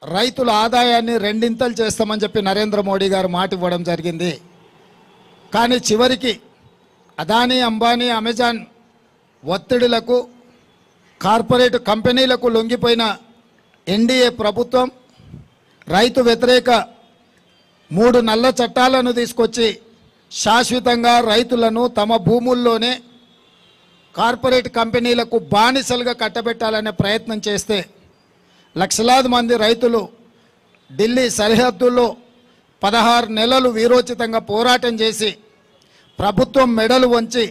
రైతుల ఆదాయాన్ని రెండింతలు చేస్తామని చెప్పి నరేంద్ర మోడీ గారు మాట ఇవ్వడం జరిగింది. కానీ చివరికి అదానీ, అంబానీ, అమెజాన్ ఒత్తిడిలకు, కార్పొరేట్ కంపెనీలకు లొంగిపోయిన ఎన్డీఏ ప్రభుత్వం రైతు వ్యతిరేక 3 నల్ల చట్టాలను తీసుకొచ్చి శాశ్వతంగా రైతులను తమ భూముల్లోనే కార్పొరేట్ కంపెనీలకు బానిసలుగా కట్టబెట్టాలనే ప్రయత్నం చేస్తే లక్షలాది మంది రైతులు ఢిల్లీ సరిహద్దుల్లో 16 నెలలు వీరోచితంగా పోరాటం చేసి ప్రభుత్వం మెడలు వంచి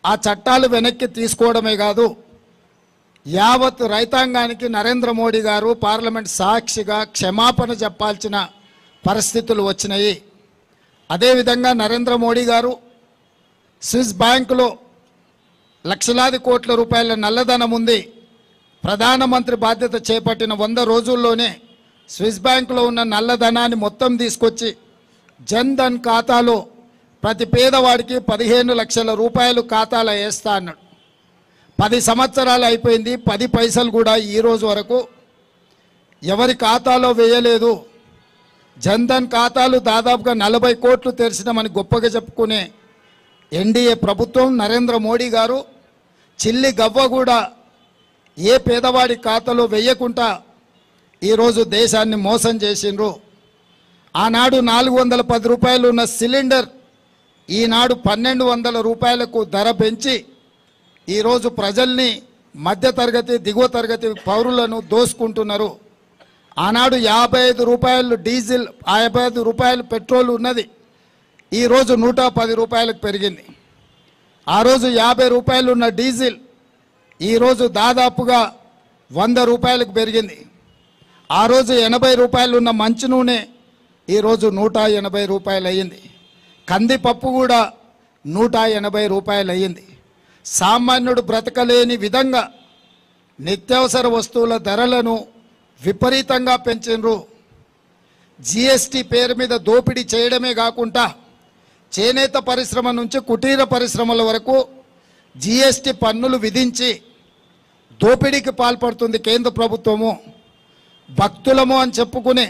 ఆ చట్టాలు వెనక్కి తీసుకోవడమే కాదు, యావత్ రైతాంగానికి నరేంద్ర మోడీ గారు పార్లమెంట్ సాక్షిగా క్షమాపణ చెప్పాల్సిన పరిస్థితులు వచ్చినాయి. అదేవిధంగా నరేంద్ర మోడీ గారు స్విస్ బ్యాంకులో లక్షలాది కోట్ల రూపాయల నల్లధనం ఉంది. ప్రధానమంత్రి బాధ్యత చేపట్టిన 100 రోజుల్లోనే స్విస్ బ్యాంకులో ఉన్న నల్లధనాన్ని మొత్తం తీసుకొచ్చి జన్ ధన్ ఖాతాలో ప్రతి పేదవాడికి 15 లక్షల రూపాయలు ఖాతాలో వేస్తా అన్నాడు. 10 సంవత్సరాలు అయిపోయింది, 10 పైసలు కూడా ఈ రోజు వరకు ఎవరి ఖాతాలో వేయలేదు. జన్ ధన్ ఖాతాలు దాదాపుగా 40 కోట్లు తెరిచినామని గొప్పగా చెప్పుకునే ఎన్డీఏ ప్రభుత్వం, నరేంద్ర మోడీ గారు చిల్లి గవ్వ కూడా ఏ పేదవాడి ఖాతాలో వేయకుండా ఈరోజు దేశాన్ని మోసం చేసిండ్రు. ఆనాడు 410 రూపాయలు ఉన్న సిలిండర్ ఈనాడు 1200 రూపాయలకు ధర పెంచి ఈరోజు ప్రజల్ని, మధ్యతరగతి, దిగువ తరగతి పౌరులను దోసుకుంటున్నారు. ఆనాడు 55 రూపాయలు డీజిల్, 55 రూపాయలు పెట్రోల్ ఉన్నది, ఈరోజు 110 రూపాయలకు పెరిగింది. ఆ రోజు 50 రూపాయలు ఉన్న డీజిల్ ఈరోజు దాదాపుగా 100 రూపాయలకు పెరిగింది. ఆ రోజు 80 రూపాయలు ఉన్న మంచి నూనె ఈరోజు 180 రూపాయలు అయ్యింది. కందిపప్పు కూడా 180 రూపాయలు అయ్యింది. సామాన్యుడు బ్రతకలేని విధంగా నిత్యావసర వస్తువుల ధరలను విపరీతంగా పెంచిండ్రు. జిఎస్టీ పేరు మీద దోపిడీ చేయడమే కాకుండా చేనేత పరిశ్రమ నుంచి కుటీర పరిశ్రమల వరకు జిఎస్టీ పన్నులు విధించి దోపిడీకి పాల్పడుతుంది కేంద్ర ప్రభుత్వము. భక్తులము అని చెప్పుకునే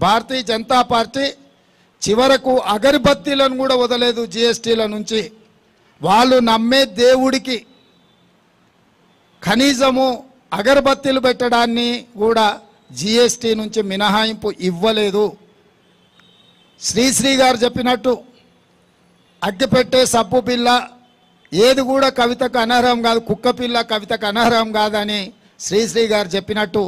భారతీయ జనతా పార్టీ చివరకు అగరబత్తీలను కూడా వదలేదు జిఎస్టీల నుంచి. వాళ్ళు నమ్మే దేవుడికి కనీసము అగరబత్తీలు పెట్టడాన్ని కూడా జిఎస్టీ నుంచి మినహాయింపు ఇవ్వలేదు. శ్రీశ్రీ గారు చెప్పినట్టు అగ్గిపెట్టే సబ్బు పిల్ల ఏది కూడా కవితకు అనర్హం కాదు, కుక్క పిల్ల కవితకు అనర్హం కాదని శ్రీశ్రీ గారు చెప్పినట్టు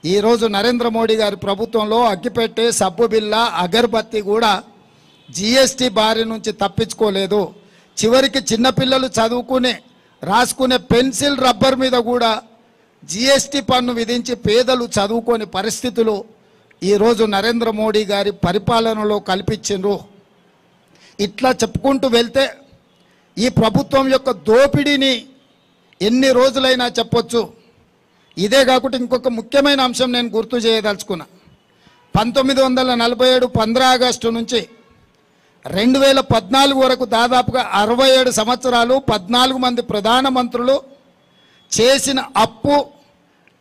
ఈరోజు నరేంద్ర మోడీ గారి ప్రభుత్వంలో అగ్గిపెట్టే సబ్బు బిల్ల, అగరబత్తి కూడా జిఎస్టీ బారి నుంచి తప్పించుకోలేదు. చివరికి చిన్నపిల్లలు చదువుకునే, రాసుకునే పెన్సిల్, రబ్బర్ మీద కూడా జిఎస్టీ పన్ను విధించి పేదలు చదువుకోని పరిస్థితులు ఈరోజు నరేంద్ర మోడీ గారి పరిపాలనలో కల్పించిండ్రు. ఇట్లా చెప్పుకుంటూ వెళ్తే ఈ ప్రభుత్వం యొక్క దోపిడీని ఎన్ని రోజులైనా చెప్పొచ్చు. ఇదే కాకుండా ఇంకొక ముఖ్యమైన అంశం నేను గుర్తు చేయదలుచుకున్నా. 1947 15 ఆగస్టు నుంచి 2014 వరకు దాదాపుగా 67 సంవత్సరాలు 14 మంది ప్రధానమంత్రులు చేసిన అప్పు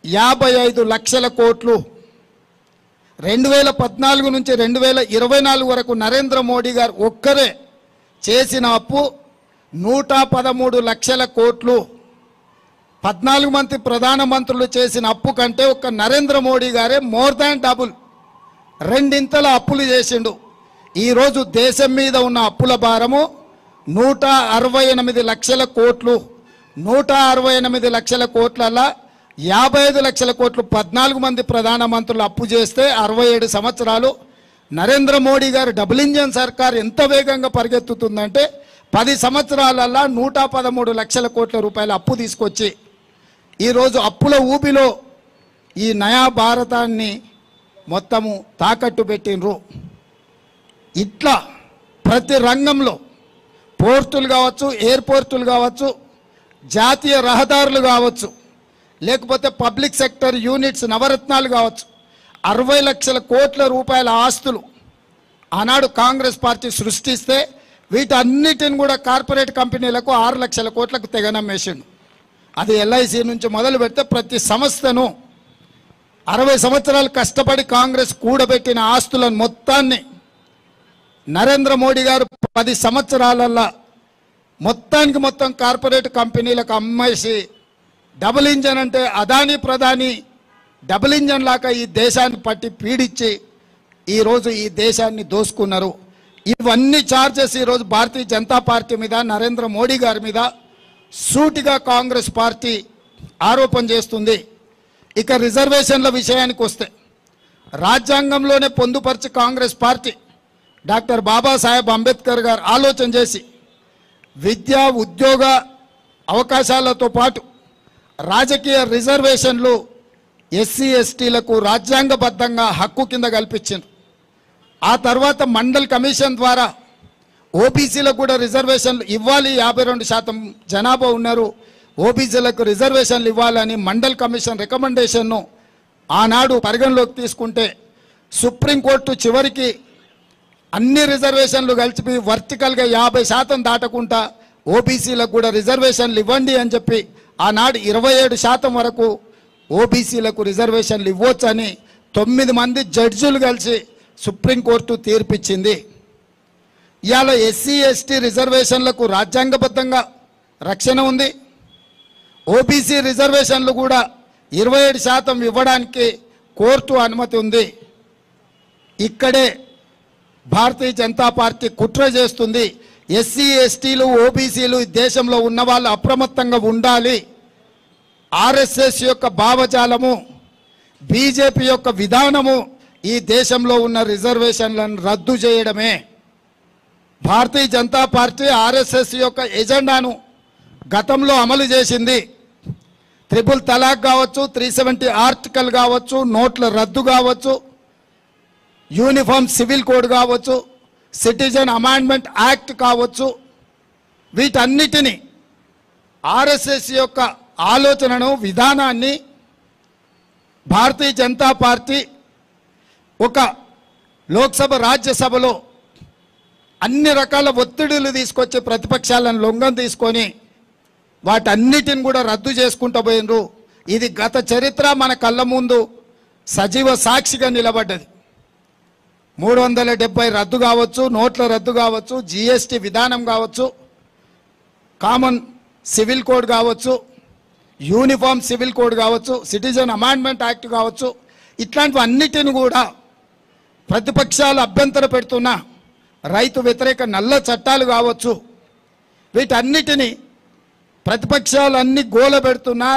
55 లక్షల కోట్లు. 2014 నుంచి 2024 వరకు నరేంద్ర మోడీ గారు ఒక్కరే చేసిన అప్పు 113 లక్షల కోట్లు. 14 మంది ప్రధానమంత్రులు చేసిన అప్పు కంటే ఒక్క నరేంద్ర మోడీ గారే మోర్ దాన్ డబుల్, రెండింతల అప్పులు చేసిండు. ఈరోజు దేశం మీద ఉన్న అప్పుల భారము 168 లక్షల కోట్లు. 168 లక్షల కోట్లలా 55 లక్షల కోట్లు 14 మంది ప్రధానమంత్రులు అప్పు చేస్తే 67 సంవత్సరాలు నరేంద్ర మోడీ గారు డబుల్ ఇంజన్ సర్కార్ ఎంత వేగంగా పరిగెత్తుతుందంటే 10 సంవత్సరాలల్లా 113 లక్షల కోట్ల రూపాయల అప్పు తీసుకొచ్చి ఈరోజు అప్పుల ఊబిలో ఈ నయా భారతాన్ని మొత్తము తాకట్టు పెట్టినరు. ఇట్లా ప్రతి రంగంలో పోర్టులు కావచ్చు, ఎయిర్పోర్టులు కావచ్చు, జాతీయ రహదారులు కావచ్చు, లేకపోతే పబ్లిక్ సెక్టర్ యూనిట్స్ నవరత్నాలు కావచ్చు, 60 లక్షల కోట్ల రూపాయల ఆస్తులు ఆనాడు కాంగ్రెస్ పార్టీ సృష్టిస్తే వీటన్నిటిని కూడా కార్పొరేట్ కంపెనీలకు 6 లక్షల కోట్లకు తెగనమ్మేసిండు. అది ఎల్ఐసి నుంచి మొదలు పెడితే ప్రతి సంస్థను 60 సంవత్సరాలు కష్టపడి కాంగ్రెస్ కూడబెట్టిన ఆస్తులను మొత్తాన్ని నరేంద్ర మోడీ గారు 10 సంవత్సరాలలో మొత్తానికి మొత్తం కార్పొరేట్ కంపెనీలకు అమ్మేసి డబుల్ ఇంజన్ అంటే అదానీ ప్రధాని డబుల్ ఇంజన్ లాగా ఈ దేశాన్ని పట్టి పీడించి ఈరోజు ఈ దేశాన్ని దోసుకున్నారు. ఇవన్నీ ఛార్జెస్ ఈరోజు భారతీయ జనతా పార్టీ మీద నరేంద్ర మోడీ గారి మీద సూటిగా కాంగ్రెస్ పార్టీ ఆరోపణ చేస్తుంది. ఇక రిజర్వేషన్ల విషయానికి వస్తే రాజ్యాంగంలోనే పొందుపరిచి కాంగ్రెస్ పార్టీ డాక్టర్ బాబాసాహెబ్ అంబేద్కర్ గారు ఆలోచన చేసి విద్యా ఉద్యోగ అవకాశాలతో పాటు రాజకీయ రిజర్వేషన్లు ఎస్సీ ఎస్టీలకు రాజ్యాంగబద్ధంగా హక్కు కింద కల్పించారు. ఆ తర్వాత మండల్ కమిషన్ ద్వారా ఓబీసీలకు కూడా రిజర్వేషన్లు ఇవ్వాలి, 52% జనాభా ఉన్నారు, ఓబీసీలకు రిజర్వేషన్లు ఇవ్వాలని మండల్ కమిషన్ రికమెండేషన్ను ఆనాడు పరిగణలోకి తీసుకుంటే సుప్రీంకోర్టు చివరికి అన్ని రిజర్వేషన్లు కలిపి వర్టికల్గా 50% దాటకుండా ఓబీసీలకు కూడా రిజర్వేషన్లు ఇవ్వండి అని చెప్పి ఆనాడు 27% వరకు ఓబీసీలకు రిజర్వేషన్లు ఇవ్వచ్చని 9 మంది జడ్జిలు కలిసి సుప్రీంకోర్టు తీర్పిచ్చింది. ఇవాళ ఎస్సీ ఎస్టీ రిజర్వేషన్లకు రాజ్యాంగబద్ధంగా రక్షణ ఉంది. ఓబీసీ రిజర్వేషన్లు కూడా 27% ఇవ్వడానికి కోర్టు అనుమతి ఉంది. ఇక్కడే భారతీయ జనతా పార్టీ కుట్ర చేస్తుంది. ఎస్సీ ఎస్టీలు ఓబీసీలు దేశంలో ఉన్న వాళ్ళు అప్రమత్తంగా ఉండాలి. ఆర్ఎస్ఎస్ యొక్క భావజాలము, బీజేపీ యొక్క విధానము ఈ దేశంలో ఉన్న రిజర్వేషన్లను రద్దు చేయడమే. భారతీయ జనతా పార్టీ ఆర్ఎస్ఎస్ యొక్క ఎజెండాను గతంలో అమలు చేసింది. ట్రిపుల్ తలాక్ కావచ్చు, 370 ఆర్టికల్ కావచ్చు, నోట్ల రద్దు కావచ్చు, యూనిఫామ్ సివిల్ కోడ్ కావచ్చు, సిటిజన్ అమెండ్మెంట్ యాక్ట్ కావచ్చు, వీటన్నిటినీ ఆర్ఎస్ఎస్ యొక్క ఆలోచనను విధానాన్ని భారతీయ జనతా పార్టీ ఒక లోక్సభ రాజ్యసభలో అన్ని రకాల ఒత్తిడులు తీసుకొచ్చి ప్రతిపక్షాలను లొంగం తీసుకొని వాటన్నిటిని కూడా రద్దు చేసుకుంటూ పోయినరు. ఇది గత చరిత్ర మన కళ్ళ ముందు సజీవ సాక్షిగా నిలబడ్డది. 370 రద్దు కావచ్చు, నోట్ల రద్దు కావచ్చు, జిఎస్టీ విధానం కావచ్చు, కామన్ సివిల్ కోడ్ కావచ్చు, యూనిఫామ్ సివిల్ కోడ్ కావచ్చు, సిటిజన్ అమెండ్మెంట్ యాక్ట్ కావచ్చు, ఇట్లాంటివి అన్నిటిని కూడా ప్రతిపక్షాలు అభ్యంతర పెడుతున్న రైతు వ్యతిరేక నల్ల చట్టాలు కావచ్చు, వీటన్నిటిని ప్రతిపక్షాలు అన్ని గోల పెడుతున్నా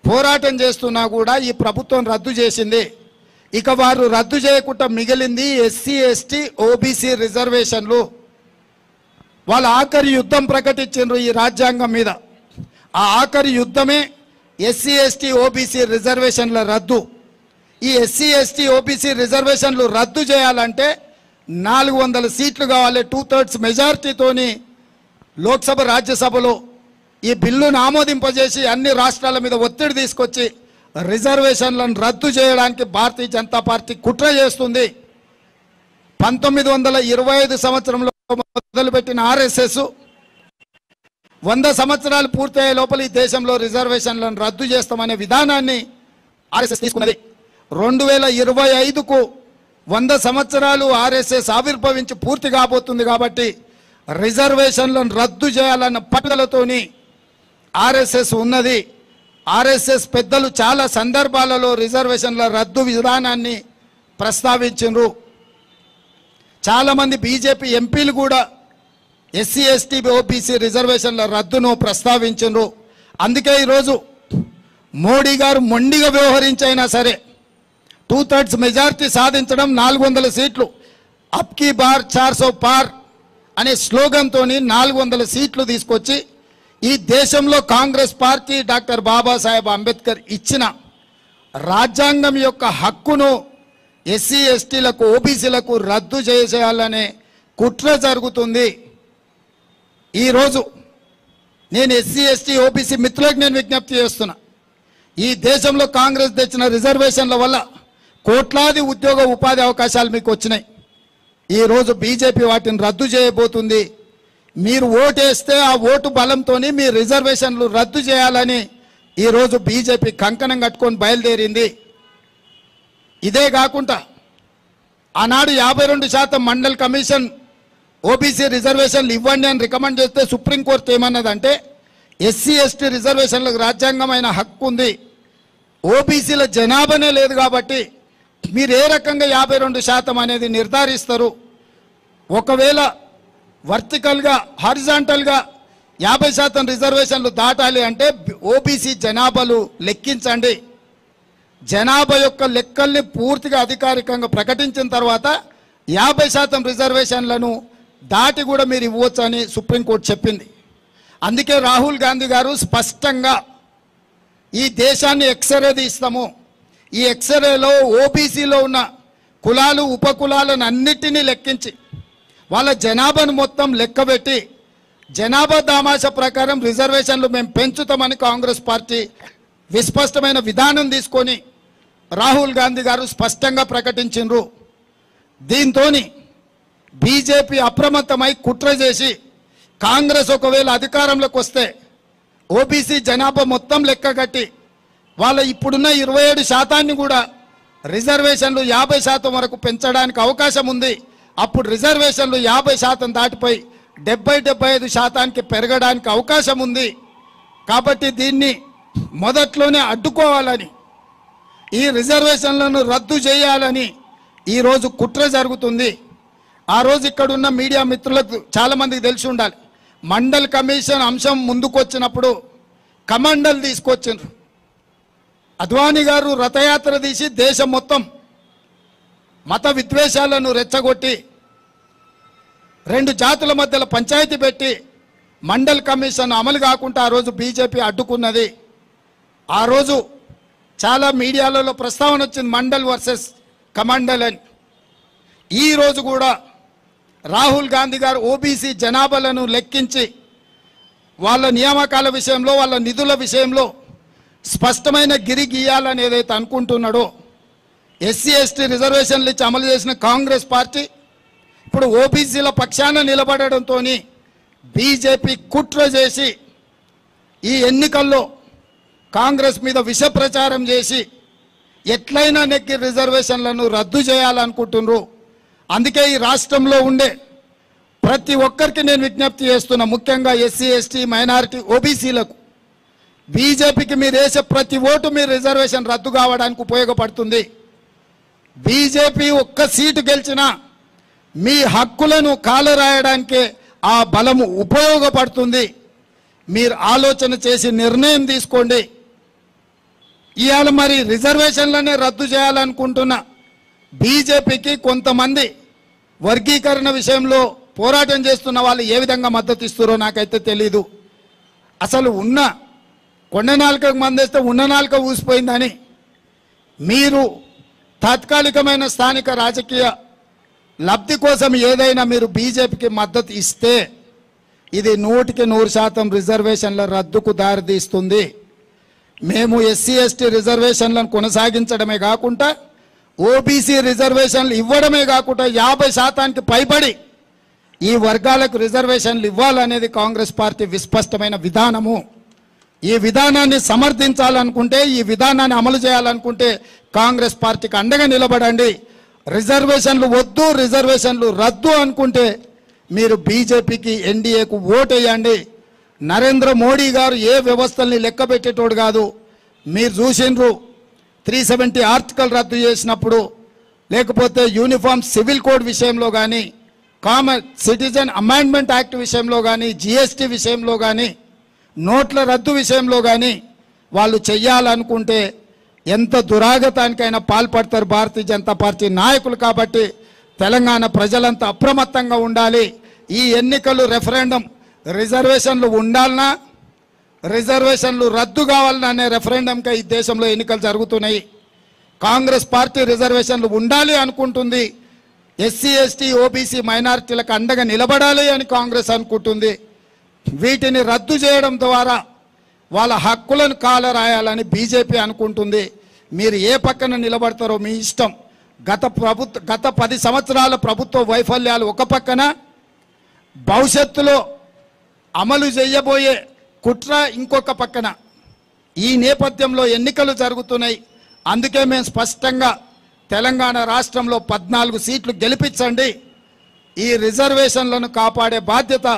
పోరాటం చేస్తున్నా కూడా ఈ ప్రభుత్వం రద్దు చేసింది. ఇక వారు రద్దు చేయకుండా మిగిలింది ఎస్సీ ఎస్టీ ఓబీసీ రిజర్వేషన్లు. వాళ్ళు ఆఖరి యుద్ధం ప్రకటించారు ఈ రాజ్యాంగం మీద. ఆ ఆఖరి యుద్ధమే ఎస్సీ ఎస్టీ ఓబీసీ రిజర్వేషన్ల రద్దు. ఈ ఎస్సీ ఎస్టీ ఓబీసీ రిజర్వేషన్లు రద్దు చేయాలంటే 400 సీట్లు కావాలి. 2/3 మెజారిటీతోని లోక్సభ రాజ్యసభలో ఈ బిల్లును ఆమోదింపజేసి అన్ని రాష్ట్రాల మీద ఒత్తిడి తీసుకొచ్చి రిజర్వేషన్లను రద్దు చేయడానికి భారతీయ జనతా పార్టీ కుట్ర చేస్తుంది. 1925 సంవత్సరంలో మొదలుపెట్టిన ఆర్ఎస్ఎస్ 100 సంవత్సరాలు పూర్తయ్యే లోపల ఈ దేశంలో రిజర్వేషన్లను రద్దు చేస్తామనే విధానాన్ని ఆర్ఎస్ఎస్ తీసుకున్నది. 2025కు 100 సంవత్సరాలు ఆర్ఎస్ఎస్ ఆవిర్భవించి పూర్తి కాబోతుంది. కాబట్టి రిజర్వేషన్లను రద్దు చేయాలన్న పట్టుదలతోని ఆర్ఎస్ఎస్ ఉన్నది. ఆర్ఎస్ఎస్ పెద్దలు చాలా సందర్భాలలో రిజర్వేషన్ల రద్దు విధానాన్ని ప్రస్తావించారు. చాలామంది బీజేపీ ఎంపీలు కూడా ఎస్సీ ఎస్టీ ఓబీసీ రిజర్వేషన్ల రద్దును ప్రస్తావించారు. అందుకే ఈరోజు మోడీ గారు మొండిగా వ్యవహరించైనా సరే 2/3 మెజారిటీ సాధించడం, 400 సీట్లు అబ్ కీ బార్ 400 పార్ అనే స్లోగన్తో 400 సీట్లు తీసుకొచ్చి ఈ దేశంలో కాంగ్రెస్ పార్టీ డాక్టర్ బాబాసాహెబ్ అంబేద్కర్ ఇచ్చిన రాజ్యాంగం యొక్క హక్కును ఎస్సీ ఎస్టీలకు ఓబీసీలకు రద్దు చేసేయాలనే కుట్ర జరుగుతుంది. ఈరోజు నేను ఎస్సీ ఎస్టీ ఓబీసీ మిత్రులకు నేను విజ్ఞప్తి చేస్తున్నా. ఈ దేశంలో కాంగ్రెస్ తెచ్చిన రిజర్వేషన్ల వల్ల కోట్లాది ఉద్యోగ ఉపాధి అవకాశాలు మీకు వచ్చినాయి. ఈరోజు బీజేపీ వాటిని రద్దు చేయబోతుంది. మీరు ఓటేస్తే ఆ ఓటు బలంతో మీ రిజర్వేషన్లు రద్దు చేయాలని ఈరోజు బీజేపీ కంకణం కట్టుకొని బయలుదేరింది. ఇదే కాకుండా ఆనాడు 52% మండల్ కమిషన్ ఓబీసీ రిజర్వేషన్లు ఇవ్వండి అని రికమెండ్ చేస్తే సుప్రీంకోర్టు ఏమన్నదంటే ఎస్సీ ఎస్టీ రిజర్వేషన్లకు రాజ్యాంగమైన హక్కు ఉంది, ఓబీసీల జనాభానే లేదు కాబట్టి మీరు ఏ రకంగా 52% అనేది నిర్ధారిస్తారు? ఒకవేళ వర్టికల్గా హారిజాంటల్గా 50% రిజర్వేషన్లు దాటాలి అంటే ఓబీసీ జనాభాలు లెక్కించండి. జనాభా యొక్క లెక్కల్ని పూర్తిగా అధికారికంగా ప్రకటించిన తర్వాత 50% రిజర్వేషన్లను దాటి కూడా మీరు ఇవ్వచ్చు అని సుప్రీంకోర్టు చెప్పింది. అందుకే రాహుల్ గాంధీ గారు స్పష్టంగా ఈ దేశాన్ని ఎక్స్రే తీస్తాము, ఈ ఎక్స్రేలో ఓబీసీలో ఉన్న కులాలు ఉపకులాలను అన్నిటినీ లెక్కించి వాళ్ళ జనాభాను మొత్తం లెక్కబెట్టి జనాభా దామాష ప్రకారం రిజర్వేషన్లు మేము పెంచుతామని కాంగ్రెస్ పార్టీ విస్పష్టమైన విధానం తీసుకొని రాహుల్ గాంధీ గారు స్పష్టంగా ప్రకటించారు. దీంతో బీజేపీ అప్రమత్తమై కుట్ర చేసి కాంగ్రెస్ ఒకవేళ అధికారంలోకి వస్తే ఓబీసీ జనాభా మొత్తం లెక్కగట్టి వాళ్ళ ఇప్పుడున్న 27% కూడా రిజర్వేషన్లు 50% వరకు పెంచడానికి అవకాశం ఉంది. అప్పుడు రిజర్వేషన్లు 50% దాటిపోయి 70-75% పెరగడానికి అవకాశం ఉంది. కాబట్టి దీన్ని మొదట్లోనే అడ్డుకోవాలని, ఈ రిజర్వేషన్లను రద్దు చేయాలని ఈరోజు కుట్ర జరుగుతుంది. ఆ రోజు ఇక్కడున్న మీడియా మిత్రులకు చాలామందికి తెలిసి ఉండాలి, మండల్ కమిషన్ అంశం ముందుకొచ్చినప్పుడు కమండల్ తీసుకొచ్చిండ్రు. అద్వానీ గారు రథయాత్ర తీసి దేశం మొత్తం మత విద్వేషాలను రెచ్చగొట్టి 2 జాతుల మధ్యలో పంచాయతీ పెట్టి మండల్ కమిషన్ అమలు కాకుండా ఆ రోజు బీజేపీ అడ్డుకున్నది. ఆ రోజు చాలా మీడియాలలో ప్రస్తావన వచ్చింది మండల్ వర్సెస్ కమండల్ అని. ఈరోజు కూడా రాహుల్ గాంధీ గారు ఓబీసీ జనాభాలను లెక్కించి వాళ్ళ నియామకాల విషయంలో వాళ్ళ నిధుల విషయంలో స్పష్టమైన గిరి గీయాలని ఏదైతే అనుకుంటున్నాడో, ఎస్సీ ఎస్టీ రిజర్వేషన్లు ఇచ్చి అమలు చేసిన కాంగ్రెస్ పార్టీ ఇప్పుడు ఓబీసీల పక్షాన నిలబడడంతో బీజేపీ కుట్ర చేసి ఈ ఎన్నికల్లో కాంగ్రెస్ మీద విష ప్రచారం చేసి ఎట్లయినా నెక్కి రిజర్వేషన్లను రద్దు చేయాలనుకుంటున్నారు. అందుకే ఈ రాష్ట్రంలో ఉండే ప్రతి ఒక్కరికి నేను విజ్ఞప్తి చేస్తున్నా, ముఖ్యంగా ఎస్సీ ఎస్టీ మైనారిటీ ఓబీసీలకు, బీజేపీకి మీరు వేసే ప్రతి ఓటు మీరు రిజర్వేషన్ రద్దు కావడానికి ఉపయోగపడుతుంది. బీజేపీ ఒక్క సీటు గెలిచినా మీ హక్కులను కాలరాయడానికే ఆ బలము ఉపయోగపడుతుంది. మీరు ఆలోచన చేసి నిర్ణయం తీసుకోండి. ఇవాళ మరి రిజర్వేషన్లనే రద్దు చేయాలనుకుంటున్న బీజేపీకి కొంతమంది వర్గీకరణ విషయంలో పోరాటం చేస్తున్న వాళ్ళు ఏ విధంగా మద్దతు ఇస్తారో నాకైతే తెలీదు. అసలు ఉన్న కొండ నాలుకకు మందేస్తే ఉన్న నాలుక ఊసిపోయిందని మీరు తాత్కాలికమైన స్థానిక రాజకీయ లబ్ధి కోసం ఏదైనా మీరు బీజేపీకి మద్దతు ఇస్తే ఇది 100% రిజర్వేషన్ల రద్దుకు దారితీస్తుంది. మేము ఎస్సీ ఎస్టీ రిజర్వేషన్లను కొనసాగించడమే కాకుండా ఓబీసీ రిజర్వేషన్లు ఇవ్వడమే కాకుండా 50%కి పైబడి ఈ వర్గాలకు రిజర్వేషన్లు ఇవ్వాలనేది కాంగ్రెస్ పార్టీ విస్పష్టమైన విధానము. ఈ విధానాన్ని సమర్థించాలనుకుంటే, ఈ విధానాన్ని అమలు చేయాలనుకుంటే కాంగ్రెస్ పార్టీకి అండగా నిలబడండి. రిజర్వేషన్లు వద్దు, రిజర్వేషన్లు రద్దు అనుకుంటే మీరు బీజేపీకి ఎన్డీఏకు ఓటేయండి. నరేంద్ర మోడీ గారు ఏ వ్యవస్థల్ని లెక్క పెట్టేటోడు కాదు. మీరు చూసిండ్రు 370 ఆర్టికల్ రద్దు చేసినప్పుడు, లేకపోతే యూనిఫామ్ సివిల్ కోడ్ విషయంలో కానీ, కామన్ సిటిజన్ అమెండ్మెంట్ యాక్ట్ విషయంలో కానీ, జిఎస్టీ విషయంలో కానీ, నోట్ల రద్దు విషయంలో కానీ వాళ్ళు చెయ్యాలనుకుంటే ఎంత దురాగతానికైనా పాల్పడతారు భారతీయ జనతా పార్టీ నాయకులు. కాబట్టి తెలంగాణ ప్రజలంతా అప్రమత్తంగా ఉండాలి. ఈ ఎన్నికలు రెఫరెండం రిజర్వేషన్లు ఉండాలన్నా, రిజర్వేషన్లు రద్దు కావాలన్నా అనే రెఫరెండంగా ఈ దేశంలో ఎన్నికలు జరుగుతున్నాయి. కాంగ్రెస్ పార్టీ రిజర్వేషన్లు ఉండాలి అనుకుంటుంది, ఎస్సీ ఎస్టీ ఓబీసీ మైనారిటీలకు అండగా నిలబడాలి అని కాంగ్రెస్ అనుకుంటుంది. వీటిని రద్దు చేయడం ద్వారా వాళ్ళ హక్కులను కాలరాయాలని బీజేపీ అనుకుంటుంది. మీరు ఏ పక్కన నిలబడతారో మీ ఇష్టం. గత 10 సంవత్సరాల ప్రభుత్వ వైఫల్యాలు ఒక పక్కన, భవిష్యత్తులో అమలు చేయబోయే కుట్ర ఇంకొక పక్కన. ఈ నేపథ్యంలో ఎన్నికలు జరుగుతున్నాయి. అందుకే మేము స్పష్టంగా తెలంగాణ రాష్ట్రంలో 14 సీట్లు గెలిపించండి. ఈ రిజర్వేషన్లను కాపాడే బాధ్యత,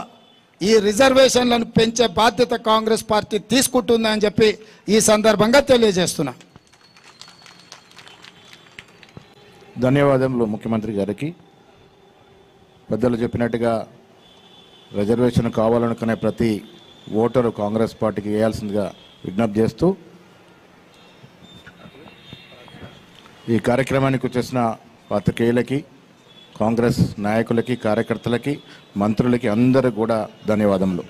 ఈ రిజర్వేషన్లను పెంచే బాధ్యత కాంగ్రెస్ పార్టీ తీసుకుంటుందని చెప్పి ఈ సందర్భంగా తెలియజేస్తున్నా. ధన్యవాదములు ముఖ్యమంత్రి గారికి. పెద్దలు చెప్పినట్టుగా రిజర్వేషన్ కావాలనుకునే ప్రతి ఓటరు కాంగ్రెస్ పార్టీకి వేయాల్సిందిగా విజ్ఞప్తి చేస్తూ ఈ కార్యక్రమానికి వచ్చేసిన పాత్రికేయులకి, కాంగ్రెస్ నాయకులకి, కార్యకర్తలకి, మంత్రులకి అందరూ కూడా ధన్యవాదములు.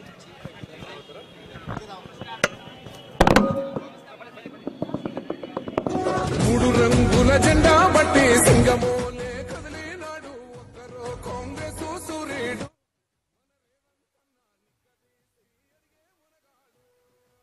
మూడు రంగుల జెండా బట్టి సింగము